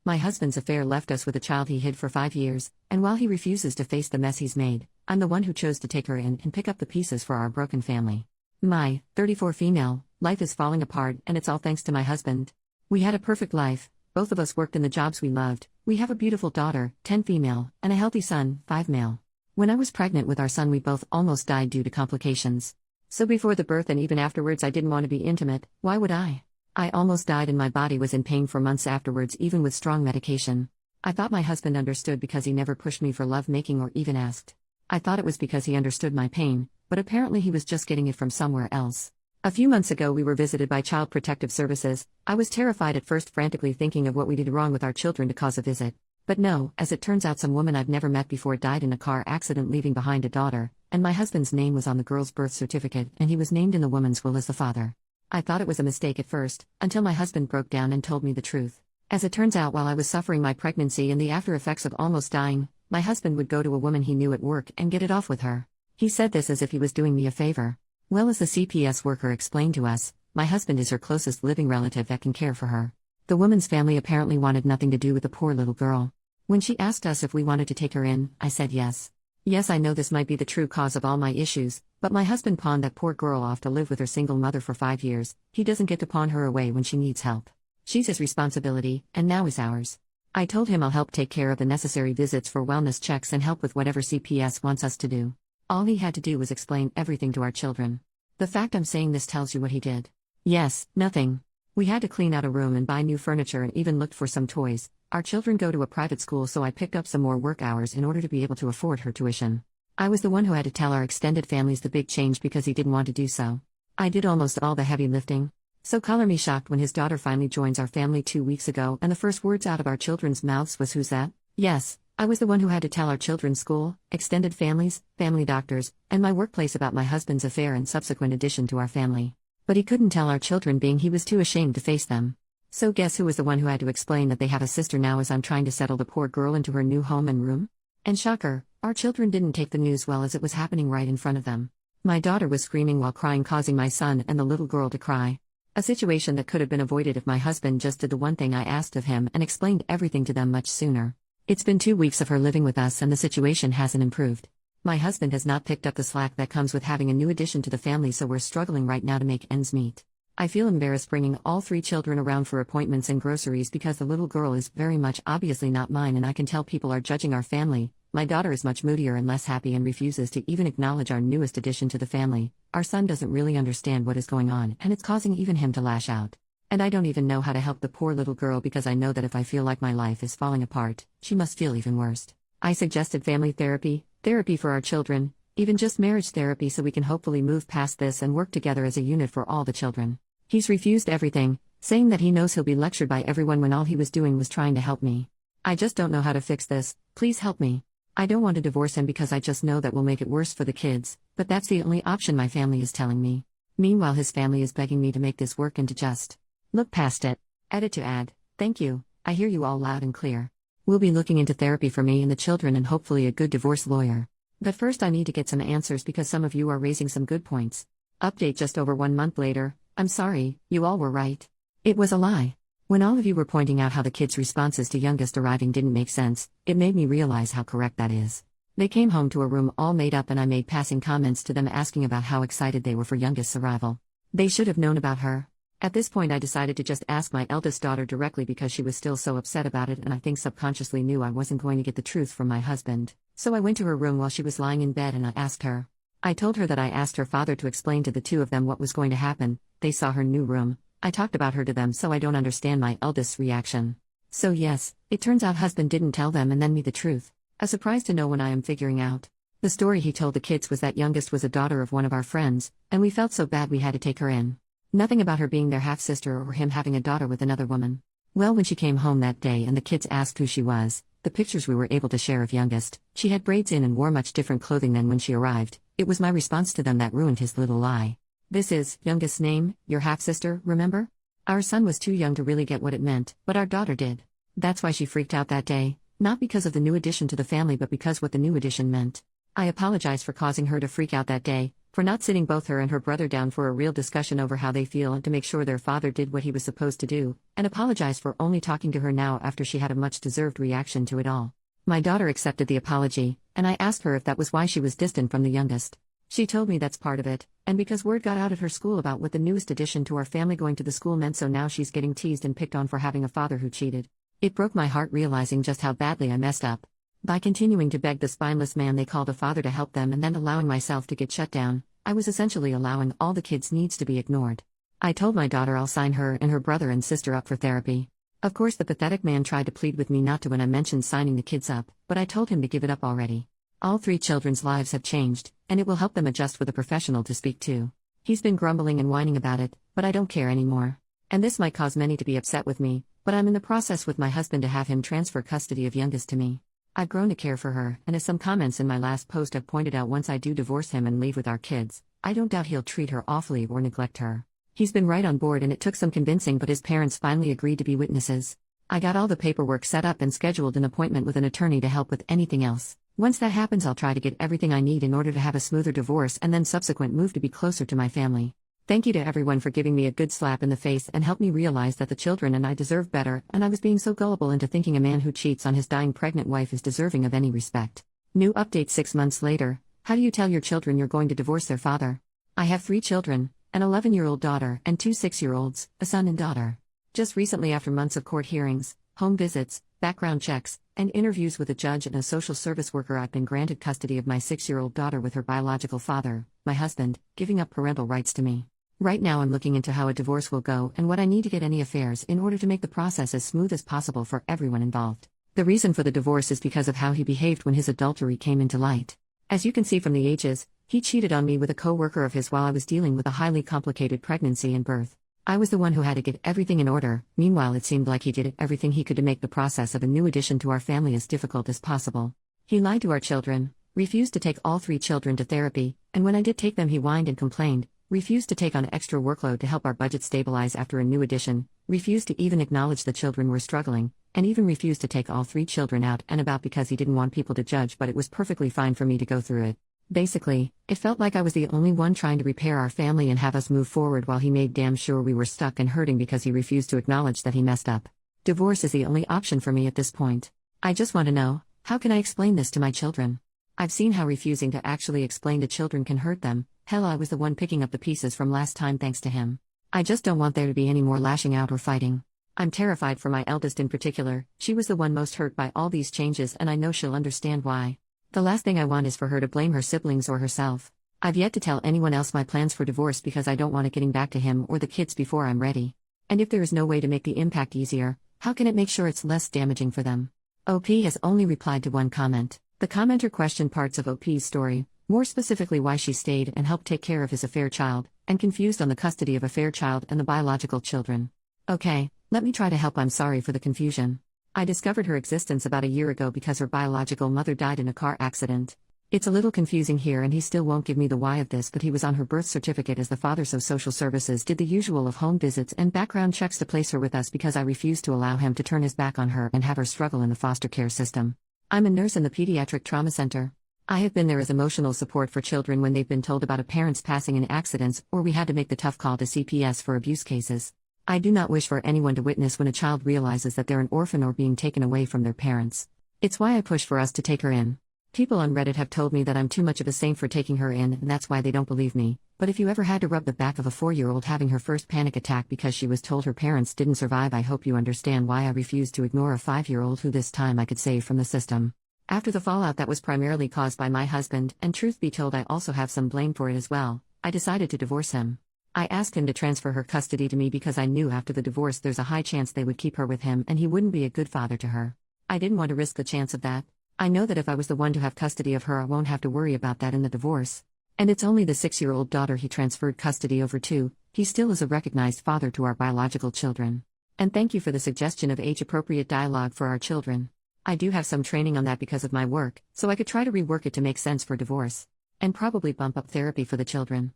My husband's affair left us with a child he hid for 5 years, and while he refuses to face the mess he's made, I'm the one who chose to take her in and pick up the pieces for our broken family. My 34 female life is falling apart, and it's all thanks to my husband. We had a perfect life, both of us worked in the jobs we loved, we have a beautiful daughter, 10 female, and a healthy son, 5 male. When I was pregnant with our son, we both almost died due to complications. So before the birth and even afterwards, I didn't want to be intimate. Why would I? I almost died and my body was in pain for months afterwards, even with strong medication. I thought my husband understood because he never pushed me for lovemaking or even asked. I thought it was because he understood my pain, but apparently he was just getting it from somewhere else. A few months ago we were visited by Child Protective Services. I was terrified at first, frantically thinking of what we did wrong with our children to cause a visit. But no, as it turns out, some woman I've never met before died in a car accident leaving behind a daughter, and my husband's name was on the girl's birth certificate and he was named in the woman's will as the father. I thought it was a mistake at first, until my husband broke down and told me the truth. As it turns out, while I was suffering my pregnancy and the after effects of almost dying, my husband would go to a woman he knew at work and get it off with her. He said this as if he was doing me a favor. Well, as the CPS worker explained to us, my husband is her closest living relative that can care for her. The woman's family apparently wanted nothing to do with the poor little girl. When she asked us if we wanted to take her in, I said yes. Yes, I know this might be the true cause of all my issues, but my husband pawned that poor girl off to live with her single mother for 5 years. He doesn't get to pawn her away when she needs help. She's his responsibility, and now is ours. I told him I'll help take care of the necessary visits for wellness checks and help with whatever CPS wants us to do. All he had to do was explain everything to our children. The fact I'm saying this tells you what he did. Yes, nothing. We had to clean out a room and buy new furniture and even looked for some toys. Our children go to a private school, so I picked up some more work hours in order to be able to afford her tuition. I was the one who had to tell our extended families the big change because he didn't want to do so. I did almost all the heavy lifting. So color me shocked when his daughter finally joins our family 2 weeks ago and the first words out of our children's mouths was, "Who's that?" Yes, I was the one who had to tell our children's school, extended families, family doctors, and my workplace about my husband's affair and subsequent addition to our family. But he couldn't tell our children, being he was too ashamed to face them. So guess who was the one who had to explain that they have a sister now as I'm trying to settle the poor girl into her new home and room? And shocker, our children didn't take the news well as it was happening right in front of them. My daughter was screaming while crying, causing my son and the little girl to cry. A situation that could have been avoided if my husband just did the one thing I asked of him and explained everything to them much sooner. It's been 2 weeks of her living with us and the situation hasn't improved. My husband has not picked up the slack that comes with having a new addition to the family, so we're struggling right now to make ends meet. I feel embarrassed bringing all 3 children around for appointments and groceries because the little girl is very much obviously not mine, and I can tell people are judging our family. My daughter is much moodier and less happy and refuses to even acknowledge our newest addition to the family. Our son doesn't really understand what is going on, and it's causing even him to lash out. And I don't even know how to help the poor little girl because I know that if I feel like my life is falling apart, she must feel even worse. I suggested family therapy for our children, even just marriage therapy, so we can hopefully move past this and work together as a unit for all the children. He's refused everything, saying that he knows he'll be lectured by everyone when all he was doing was trying to help me. I just don't know how to fix this. Please help me. I don't want to divorce him because I just know that will make it worse for the kids, but that's the only option my family is telling me. Meanwhile, his family is begging me to make this work and to just look past it. Edit to add, thank you, I hear you all loud and clear. We'll be looking into therapy for me and the children and hopefully a good divorce lawyer. But first I need to get some answers because some of you are raising some good points. Update just over 1 month later. I'm sorry, you all were right. It was a lie. When all of you were pointing out how the kids' responses to youngest arriving didn't make sense, it made me realize how correct that is. They came home to a room all made up and I made passing comments to them asking about how excited they were for youngest's arrival. They should have known about her. At this point I decided to just ask my eldest daughter directly because she was still so upset about it, and I think subconsciously knew I wasn't going to get the truth from my husband. So I went to her room while she was lying in bed and I asked her. I told her that I asked her father to explain to the 2 of them what was going to happen. They saw her new room. I talked about her to them, so I don't understand my eldest's reaction. So yes, it turns out husband didn't tell them and then me the truth. A surprise to no one I am figuring out. The story he told the kids was that youngest was a daughter of one of our friends, and we felt so bad we had to take her in. Nothing about her being their half-sister or him having a daughter with another woman. Well, when she came home that day and the kids asked who she was, the pictures we were able to share of youngest, she had braids in and wore much different clothing than when she arrived. It was my response to them that ruined his little lie. This is youngest's name, your half-sister, remember? Our son was too young to really get what it meant, but our daughter did. That's why she freaked out that day, not because of the new addition to the family but because what the new addition meant. I apologize for causing her to freak out that day, for not sitting both her and her brother down for a real discussion over how they feel and to make sure their father did what he was supposed to do, and apologize for only talking to her now after she had a much-deserved reaction to it all. My daughter accepted the apology, and I asked her if that was why she was distant from the youngest. She told me that's part of it, and because word got out at her school about what the newest addition to our family going to the school meant, so now she's getting teased and picked on for having a father who cheated. It broke my heart realizing just how badly I messed up. By continuing to beg the spineless man they called a father to help them and then allowing myself to get shut down, I was essentially allowing all the kids' needs to be ignored. I told my daughter I'll sign her and her brother and sister up for therapy. Of course, the pathetic man tried to plead with me not to when I mentioned signing the kids up, but I told him to give it up already. All 3 children's lives have changed, and it will help them adjust with a professional to speak to. He's been grumbling and whining about it, but I don't care anymore. And this might cause many to be upset with me, but I'm in the process with my husband to have him transfer custody of youngest to me. I've grown to care for her, and as some comments in my last post have pointed out, once I do divorce him and leave with our kids, I don't doubt he'll treat her awfully or neglect her. He's been right on board, and it took some convincing, but his parents finally agreed to be witnesses. I got all the paperwork set up and scheduled an appointment with an attorney to help with anything else. Once that happens, I'll try to get everything I need in order to have a smoother divorce and then subsequent move to be closer to my family. Thank you to everyone for giving me a good slap in the face and helped me realize that the children and I deserve better, and I was being so gullible into thinking a man who cheats on his dying pregnant wife is deserving of any respect. New update 6 months later. How do you tell your children you're going to divorce their father? I have 3 children, an 11-year-old daughter and 2 6-year-olds, a son and daughter. Just recently, after months of court hearings, home visits, background checks, and interviews with a judge and a social service worker, I've been granted custody of my 6-year-old daughter with her biological father, my husband, giving up parental rights to me. Right now I'm looking into how a divorce will go and what I need to get any affairs in order to make the process as smooth as possible for everyone involved. The reason for the divorce is because of how he behaved when his adultery came into light. As you can see from the ages, he cheated on me with a co-worker of his while I was dealing with a highly complicated pregnancy and birth. I was the one who had to get everything in order. Meanwhile, it seemed like he did everything he could to make the process of a new addition to our family as difficult as possible. He lied to our children, refused to take all 3 children to therapy, and when I did take them he whined and complained, refused to take on extra workload to help our budget stabilize after a new addition, refused to even acknowledge the children were struggling, and even refused to take all 3 children out and about because he didn't want people to judge, but it was perfectly fine for me to go through it. Basically, it felt like I was the only one trying to repair our family and have us move forward while he made damn sure we were stuck and hurting because he refused to acknowledge that he messed up. Divorce is the only option for me at this point. I just want to know, how can I explain this to my children? I've seen how refusing to actually explain to children can hurt them. Hell, I was the one picking up the pieces from last time thanks to him. I just don't want there to be any more lashing out or fighting. I'm terrified for my eldest in particular. She was the one most hurt by all these changes, and I know she'll understand why. The last thing I want is for her to blame her siblings or herself. I've yet to tell anyone else my plans for divorce because I don't want it getting back to him or the kids before I'm ready. And if there is no way to make the impact easier, how can it make sure it's less damaging for them? OP has only replied to one comment. The commenter questioned parts of OP's story, more specifically why she stayed and helped take care of his affair child, and confused on the custody of affair child and the biological children. Okay, let me try to help. I'm sorry for the confusion. I discovered her existence about a year ago because her biological mother died in a car accident. It's a little confusing here and he still won't give me the why of this, but he was on her birth certificate as the father, so social services did the usual of home visits and background checks to place her with us because I refused to allow him to turn his back on her and have her struggle in the foster care system. I'm a nurse in the pediatric trauma center. I have been there as emotional support for children when they've been told about a parent's passing in accidents or we had to make the tough call to CPS for abuse cases. I do not wish for anyone to witness when a child realizes that they're an orphan or being taken away from their parents. It's why I push for us to take her in. People on Reddit have told me that I'm too much of a saint for taking her in, and that's why they don't believe me. But if you ever had to rub the back of a 4-year-old having her first panic attack because she was told her parents didn't survive, I hope you understand why I refused to ignore a 5-year-old who this time I could save from the system. After the fallout that was primarily caused by my husband, and truth be told I also have some blame for it as well, I decided to divorce him. I asked him to transfer her custody to me because I knew after the divorce there's a high chance they would keep her with him and he wouldn't be a good father to her. I didn't want to risk the chance of that. I know that if I was the one to have custody of her I won't have to worry about that in the divorce. And it's only the 6-year-old daughter he transferred custody over to. He still is a recognized father to our biological children. And thank you for the suggestion of age-appropriate dialogue for our children. I do have some training on that because of my work, so I could try to rework it to make sense for divorce. And probably bump up therapy for the children.